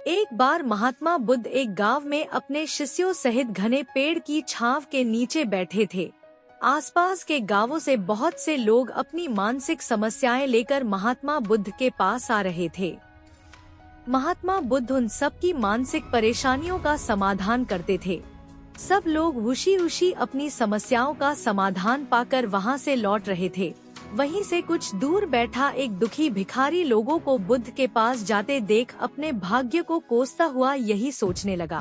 एक बार महात्मा बुद्ध एक गांव में अपने शिष्यों सहित घने पेड़ की छांव के नीचे बैठे थे। आसपास के गांवों से बहुत से लोग अपनी मानसिक समस्याएं लेकर महात्मा बुद्ध के पास आ रहे थे। महात्मा बुद्ध उन सब की मानसिक परेशानियों का समाधान करते थे। सब लोग खुशी खुशी अपनी समस्याओं का समाधान पाकर वहां से लौट रहे थे। वहीं से कुछ दूर बैठा एक दुखी भिखारी लोगों को बुद्ध के पास जाते देख अपने भाग्य को कोसता हुआ यही सोचने लगा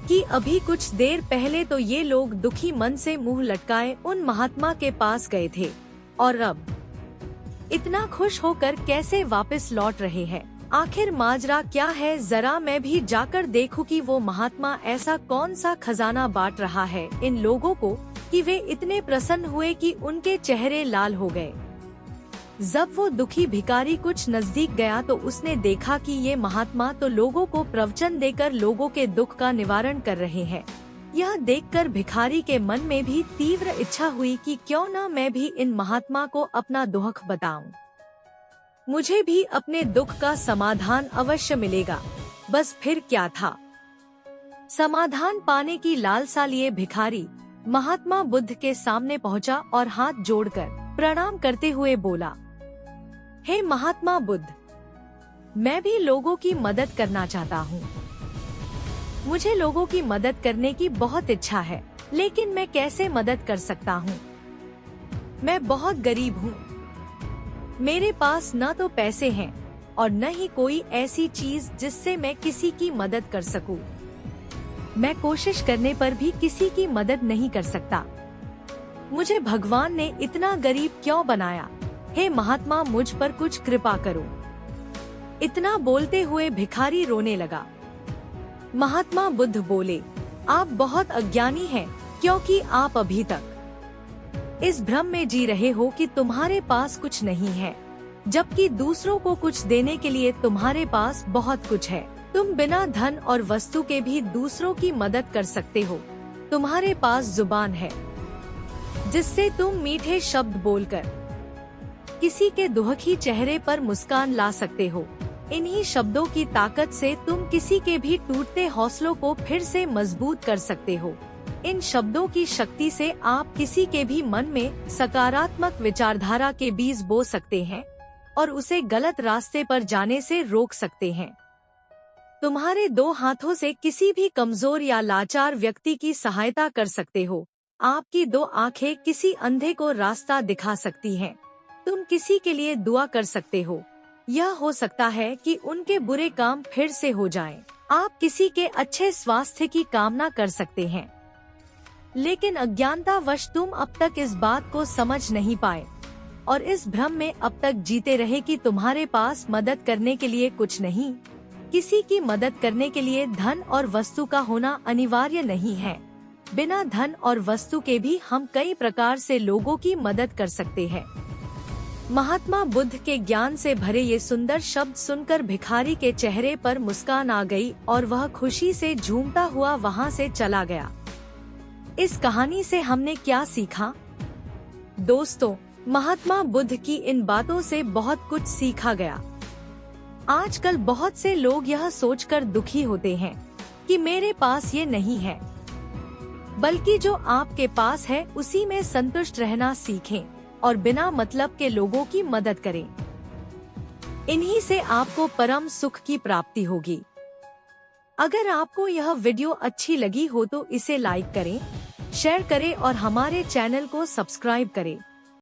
कि अभी कुछ देर पहले तो ये लोग दुखी मन से मुंह लटकाए उन महात्मा के पास गए थे और अब इतना खुश होकर कैसे वापस लौट रहे हैं। आखिर माजरा क्या है, जरा मैं भी जाकर देखूं कि वो महात्मा ऐसा कौन सा खजाना बांट रहा है इन लोगों को कि वे इतने प्रसन्न हुए कि उनके चेहरे लाल हो गए। जब वो दुखी भिखारी कुछ नजदीक गया तो उसने देखा कि ये महात्मा तो लोगों को प्रवचन देकर लोगों के दुख का निवारण कर रहे हैं। यह देखकर भिखारी के मन में भी तीव्र इच्छा हुई कि क्यों न मैं भी इन महात्मा को अपना दुख बताऊं। मुझे भी अपने दुख का समाधान अवश्य मिलेगा। बस फिर क्या था, समाधान पाने की लालसा लिए भिखारी महात्मा बुद्ध के सामने पहुंचा और हाथ जोड़कर प्रणाम करते हुए बोला, हे महात्मा बुद्ध, मैं भी लोगों की मदद करना चाहता हूँ। मुझे लोगों की मदद करने की बहुत इच्छा है, लेकिन मैं कैसे मदद कर सकता हूँ? मैं बहुत गरीब हूँ। मेरे पास न तो पैसे हैं और न ही कोई ऐसी चीज जिससे मैं किसी की मदद कर सकूं। मैं कोशिश करने पर भी किसी की मदद नहीं कर सकता। मुझे भगवान ने इतना गरीब क्यों बनाया? हे महात्मा, मुझ पर कुछ कृपा करो। इतना बोलते हुए भिखारी रोने लगा। महात्मा बुद्ध बोले, आप बहुत अज्ञानी हैं, क्योंकि आप अभी तक इस भ्रम में जी रहे हो कि तुम्हारे पास कुछ नहीं है, जबकि दूसरों को कुछ देने के लिए तुम्हारे पास बहुत कुछ है। तुम बिना धन और वस्तु के भी दूसरों की मदद कर सकते हो। तुम्हारे पास जुबान है जिससे तुम मीठे शब्द बोलकर किसी के दुखी चेहरे पर मुस्कान ला सकते हो। इन्हीं शब्दों की ताकत से तुम किसी के भी टूटते हौसलों को फिर से मजबूत कर सकते हो। इन शब्दों की शक्ति से आप किसी के भी मन में सकारात्मक विचारधारा के बीज बो सकते हैं और उसे गलत रास्ते पर जाने से रोक सकते हैं। तुम्हारे दो हाथों से किसी भी कमजोर या लाचार व्यक्ति की सहायता कर सकते हो। आपकी दो आंखें किसी अंधे को रास्ता दिखा सकती हैं। तुम किसी के लिए दुआ कर सकते हो। यह हो सकता है कि उनके बुरे काम फिर से हो जाएं। आप किसी के अच्छे स्वास्थ्य की कामना कर सकते हैं, लेकिन अज्ञानतावश तुम अब तक इस बात को समझ नहीं पाए और इस भ्रम में अब तक जीते रहे कि तुम्हारे पास मदद करने के लिए कुछ नहीं। किसी की मदद करने के लिए धन और वस्तु का होना अनिवार्य नहीं है। बिना धन और वस्तु के भी हम कई प्रकार से लोगों की मदद कर सकते हैं। महात्मा बुद्ध के ज्ञान से भरे ये सुंदर शब्द सुनकर भिखारी के चेहरे पर मुस्कान आ गई और वह खुशी से झूमता हुआ वहां से चला गया। इस कहानी से हमने क्या सीखा? दोस्तों, महात्मा बुद्ध की इन बातों से बहुत कुछ सीखा गया। आजकल बहुत से लोग यह सोचकर दुखी होते हैं कि मेरे पास ये नहीं है, बल्कि जो आपके पास है उसी में संतुष्ट रहना सीखें और बिना मतलब के लोगों की मदद करें। इन्हीं से आपको परम सुख की प्राप्ति होगी। अगर आपको यह वीडियो अच्छी लगी हो तो इसे लाइक करें, शेयर करें और हमारे चैनल को सब्सक्राइब करें।